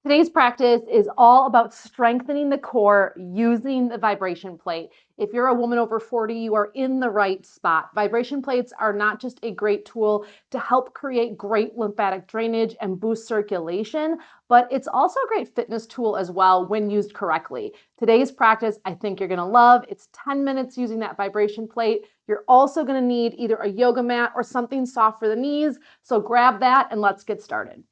Today's practice is all about strengthening the core using the vibration plate. If you're a woman over 40, you are in the right spot. Vibration plates are not just a great tool to help create great lymphatic drainage and boost circulation, but it's also a great fitness tool as well when used correctly. Today's practice, I think you're gonna love. It's 10 minutes using that vibration plate. You're also gonna need either a yoga mat or something soft for the knees. So grab that and let's get started.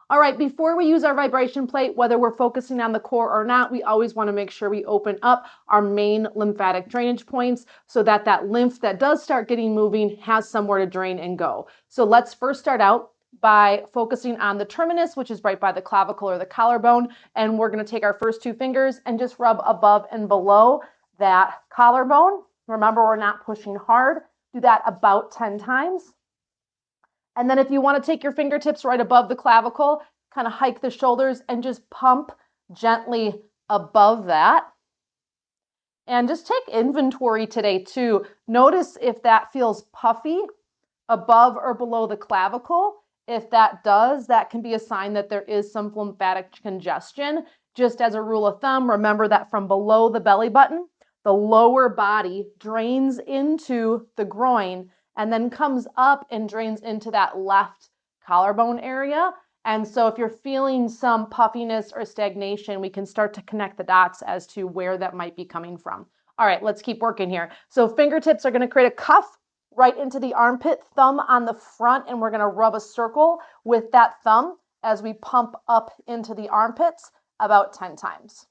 All right, before we use our vibration plate, whether we're focusing on the core or not, we always want to make sure we open up our main lymphatic drainage points so that that lymph that does start getting moving has somewhere to drain and go. So let's first start out by focusing on the terminus, which is right by the clavicle or the collarbone. And we're going to take our first two fingers and just rub above and below that collarbone. Remember, we're not pushing hard. Do that about 10 times. And then if you want to take your fingertips right above the clavicle, kind of hike the shoulders and just pump gently above that. And just take inventory today too. Notice if that feels puffy above or below the clavicle. If that does, that can be a sign that there is some lymphatic congestion. Just as a rule of thumb, remember that from below the belly button, the lower body drains into the groin and then comes up and drains into that left collarbone area. And so if you're feeling some puffiness or stagnation, we can start to connect the dots as to where that might be coming from. All right, let's keep working here. So fingertips are gonna create a cuff right into the armpit, thumb on the front, and we're gonna rub a circle with that thumb as we pump up into the armpits about 10 times.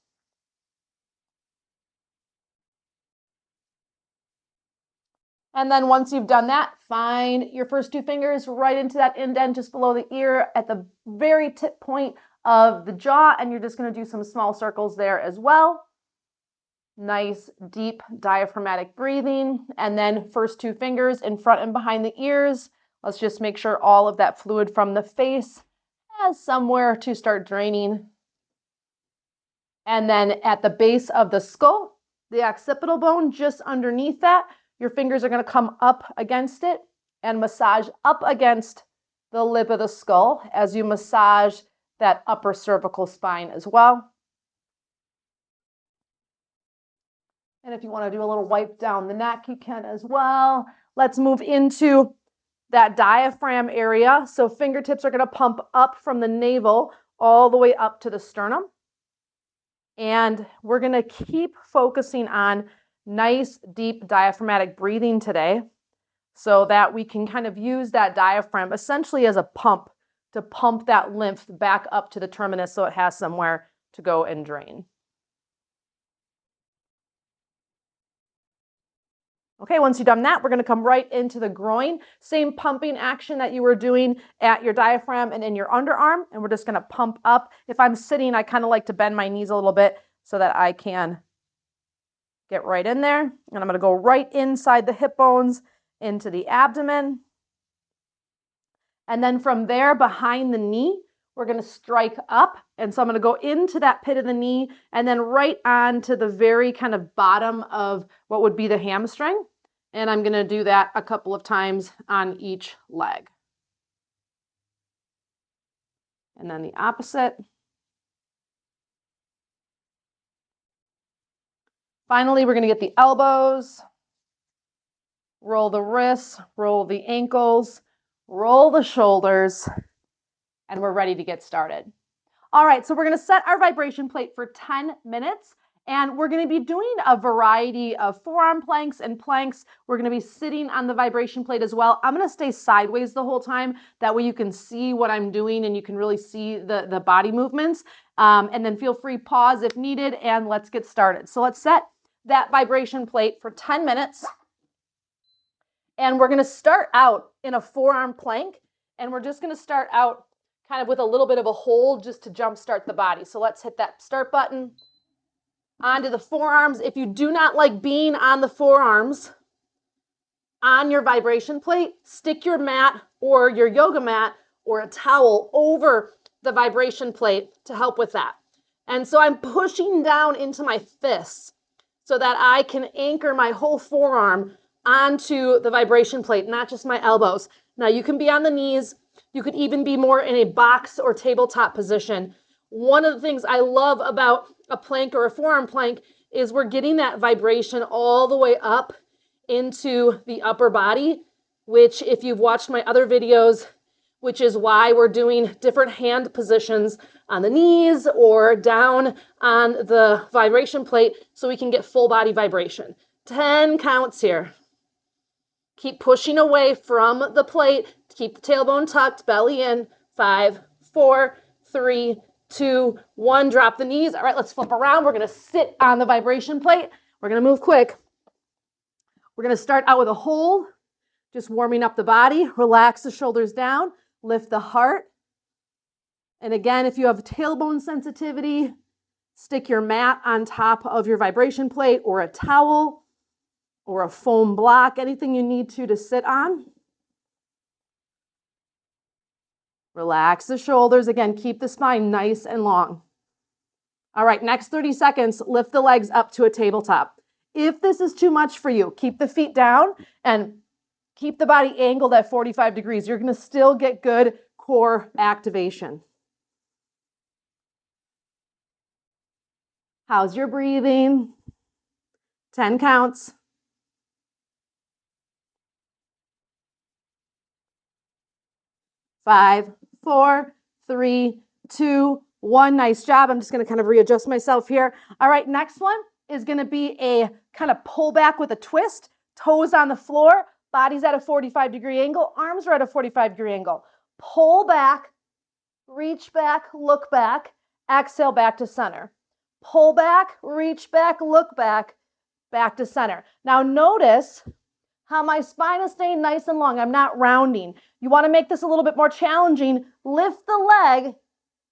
And then once you've done that, find your first two fingers right into that indent just below the ear at the very tip point of the jaw, and you're just going to do some small circles there as well. Nice, deep diaphragmatic breathing. And then first two fingers in front and behind the ears. Let's just make sure all of that fluid from the face has somewhere to start draining. And then at the base of the skull, the occipital bone just underneath that, your fingers are going to come up against it and massage up against the lip of the skull as you massage that upper cervical spine as well. And if you want to do a little wipe down the neck, you can as well. Let's move into that diaphragm area. So fingertips are going to pump up from the navel all the way up to the sternum. And we're going to keep focusing on nice, deep diaphragmatic breathing today so that we can kind of use that diaphragm essentially as a pump to pump that lymph back up to the terminus so it has somewhere to go and drain. Okay, once you've done that, we're going to come right into the groin. Same pumping action that you were doing at your diaphragm and in your underarm, and we're just going to pump up. If I'm sitting, I kind of like to bend my knees a little bit so that I can get right in there. And I'm going to go right inside the hip bones into the abdomen. And then from there, behind the knee, we're going to strike up. And so I'm going to go into that pit of the knee and then right on to the very kind of bottom of what would be the hamstring. And I'm going to do that a couple of times on each leg. And then the opposite. Finally, we're going to get the elbows, roll the wrists, roll the ankles, roll the shoulders, and we're ready to get started. All right, so we're going to set our vibration plate for 10 minutes, and we're going to be doing a variety of forearm planks and planks. We're going to be sitting on the vibration plate as well. I'm going to stay sideways the whole time. That way you can see what I'm doing and you can really see the body movements. And then feel free, pause if needed, and let's get started. So let's set that vibration plate for 10 minutes. And we're going to start out in a forearm plank, and we're just going to start out kind of with a little bit of a hold just to jumpstart the body. So let's hit that start button. Onto the forearms. If you do not like being on the forearms on your vibration plate, stick your mat or your yoga mat or a towel over the vibration plate to help with that. And so I'm pushing down into my fists so that I can anchor my whole forearm onto the vibration plate, not just my elbows. Now you can be on the knees. You could even be more in a box or tabletop position. One of the things I love about a plank or a forearm plank is we're getting that vibration all the way up into the upper body, which if you've watched my other videos, which is why we're doing different hand positions on the knees or down on the vibration plate so we can get full body vibration. 10 counts here. Keep pushing away from the plate. Keep the tailbone tucked, belly in. 5, 4, 3, 2, 1. Drop the knees. All right, let's flip around. We're going to sit on the vibration plate. We're going to move quick. We're going to start out with a hold, just warming up the body. Relax the shoulders down. Lift the heart. And again, if you have tailbone sensitivity, stick your mat on top of your vibration plate or a towel or a foam block, anything you need to sit on. Relax the shoulders. Again, keep the spine nice and long. All right, next 30 seconds, lift the legs up to a tabletop. If this is too much for you, keep the feet down and keep the body angled at 45 degrees. You're going to still get good core activation. How's your breathing? 10 counts. 5, 4, 3, 2, 1. Nice job. I'm just going to kind of readjust myself here. All right, next one is going to be a kind of pull back with a twist. Toes on the floor, body's at a 45-degree angle, arms are at a 45-degree angle. Pull back, reach back, look back, exhale back to center. Pull back, reach back, look back, back to center. Now notice how my spine is staying nice and long. I'm not rounding. You want to make this a little bit more challenging. Lift the leg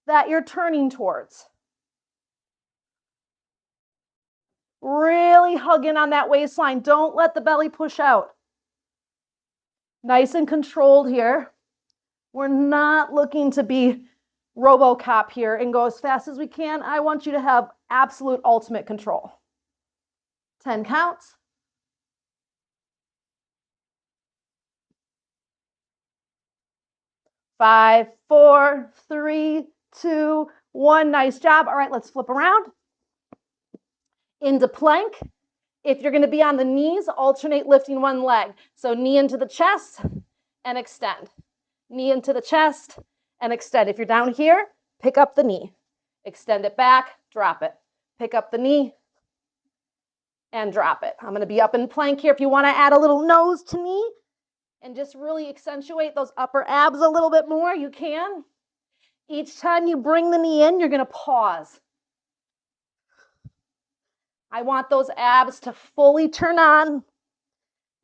that you're turning towards. Really hug in on that waistline. Don't let the belly push out. Nice and controlled here. We're not looking to be RoboCop here and go as fast as we can. I want you to have absolute ultimate control. 10 counts. 5, 4, 3, 2, 1. Nice job. All right, let's flip around. Into plank. If you're going to be on the knees, alternate lifting one leg. So knee into the chest and extend. Knee into the chest and extend. If you're down here, pick up the knee. Extend it back, drop it. Pick up the knee and drop it. I'm going to be up in plank here. If you want to add a little nose to knee and just really accentuate those upper abs a little bit more, you can. Each time you bring the knee in, you're going to pause. I want those abs to fully turn on.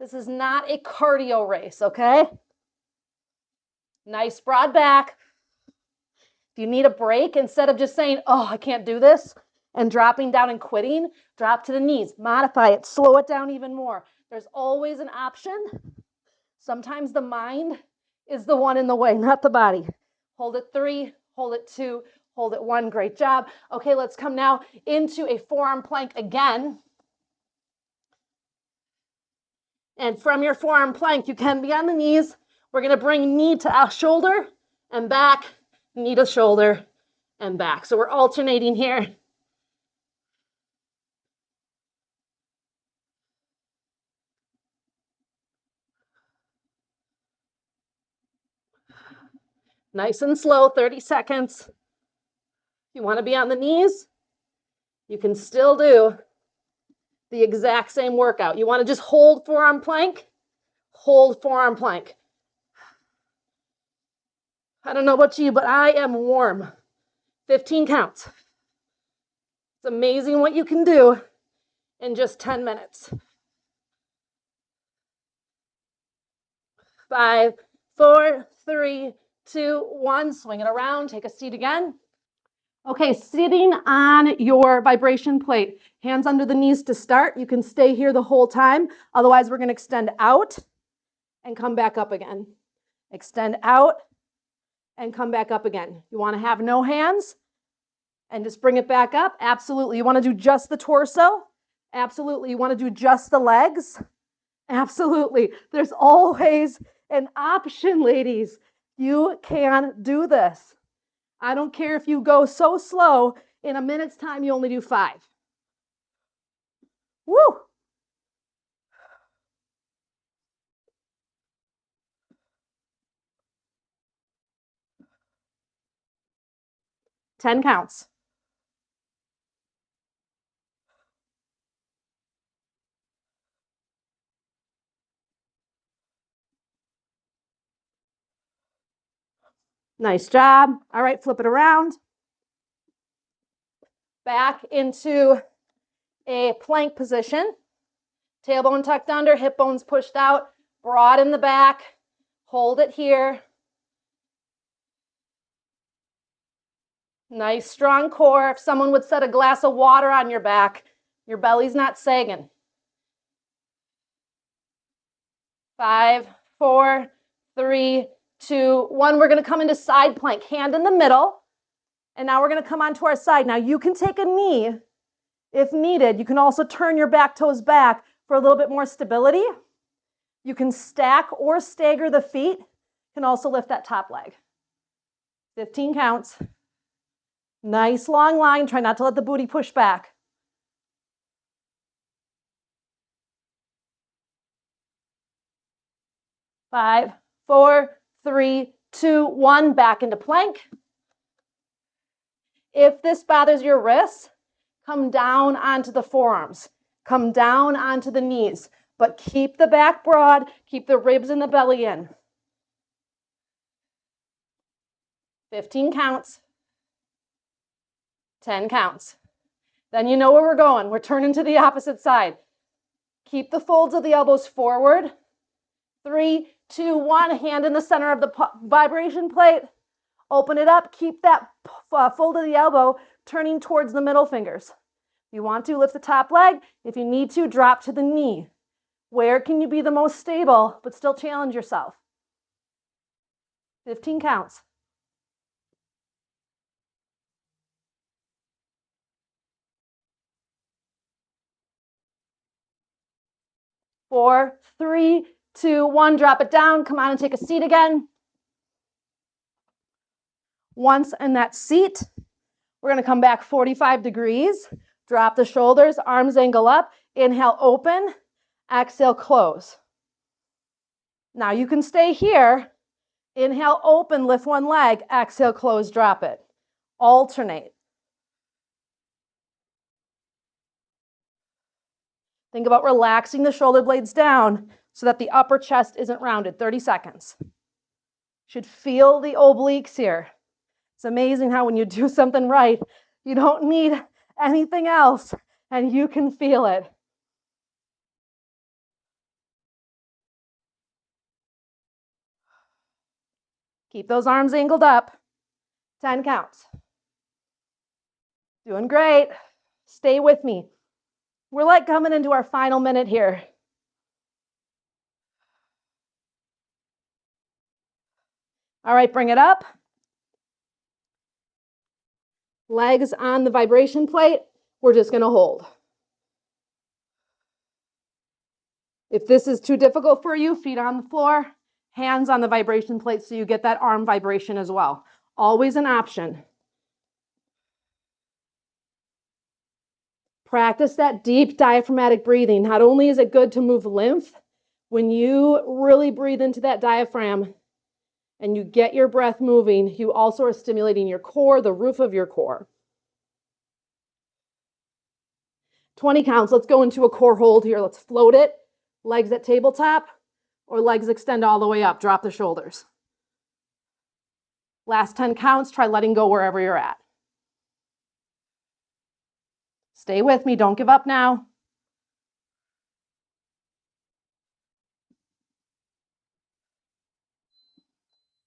This is not a cardio race, okay? Nice broad back. If you need a break, instead of just saying, oh, I can't do this, and dropping down and quitting, drop to the knees. Modify it. Slow it down even more. There's always an option. Sometimes the mind is the one in the way, not the body. Hold it 3, hold it 2, hold it 1. Great job. Okay, let's come now into a forearm plank again. And from your forearm plank, you can be on the knees. We're going to bring knee to shoulder and back, knee to shoulder and back. So we're alternating here. Nice and slow, 30 seconds. If you want to be on the knees, you can still do the exact same workout. You want to just hold forearm plank, hold forearm plank. I don't know about you, but I am warm. 15 counts. It's amazing what you can do in just 10 minutes. 5, 4, 3, 2, 1. Swing it around. Take a seat again. Okay, sitting on your vibration plate. Hands under the knees to start. You can stay here the whole time. Otherwise, we're going to extend out and come back up again. Extend out and come back up again. You want to have no hands and just bring it back up? Absolutely. You want to do just the torso? Absolutely. You want to do just the legs? Absolutely. There's always an option, ladies. You can do this. I don't care if you go so slow, in a minute's time, you only do 5. Woo! Ten counts. Nice job. All right, flip it around. Back into a plank position. Tailbone tucked under, hip bones pushed out, broad in the back. Hold it here. Nice strong core. If someone would set a glass of water on your back, your belly's not sagging. 5, 4, 3, 2, 1. We're going to come into side plank, hand in the middle. And now we're going to come onto our side. Now you can take a knee if needed. You can also turn your back toes back for a little bit more stability. You can stack or stagger the feet. You can also lift that top leg. 15 counts. Nice long line. Try not to let the booty push back. 5, 4, 3, 2, 1. Back into plank. If this bothers your wrists, come down onto the forearms. Come down onto the knees. But keep the back broad. Keep the ribs and the belly in. 15 counts. 10 counts. Then you know where we're going. We're turning to the opposite side. Keep the folds of the elbows forward. 3, 2, 1. Hand in the center of the vibration plate. Open it up. Keep that fold of the elbow turning towards the middle fingers. If you want to, lift the top leg. If you need to, drop to the knee. Where can you be the most stable, but still challenge yourself? 15 counts. 4, 3, 2, 1. Drop it down. Come on and take a seat again. Once in that seat, we're going to come back 45 degrees. Drop the shoulders, arms angle up. Inhale, open. Exhale, close. Now you can stay here. Inhale, open, lift one leg. Exhale, close, drop it. Alternate. Think about relaxing the shoulder blades down so that the upper chest isn't rounded. 30 seconds. Should feel the obliques here. It's amazing how when you do something right, you don't need anything else and you can feel it. Keep those arms angled up. 10 counts. Doing great. Stay with me. We're like coming into our final minute here. All right, bring it up. Legs on the vibration plate. We're just going to hold. If this is too difficult for you, feet on the floor, hands on the vibration plate so you get that arm vibration as well. Always an option. Practice that deep diaphragmatic breathing. Not only is it good to move lymph, when you really breathe into that diaphragm and you get your breath moving, you also are stimulating your core, the roof of your core. 20 counts. Let's go into a core hold here. Let's float it. Legs at tabletop or legs extend all the way up. Drop the shoulders. Last 10 counts. Try letting go wherever you're at. Stay with me. Don't give up now.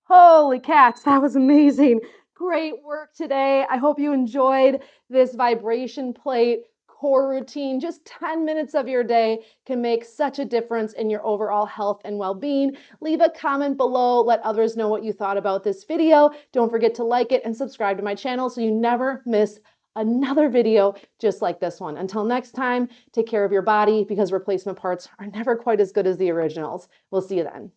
Holy cats, that was amazing. Great work today. I hope you enjoyed this vibration plate core routine. Just 10 minutes of your day can make such a difference in your overall health and well-being. Leave a comment below. Let others know what you thought about this video. Don't forget to like it and subscribe to my channel so you never miss another video just like this one. Until next time, take care of your body because replacement parts are never quite as good as the originals. We'll see you then.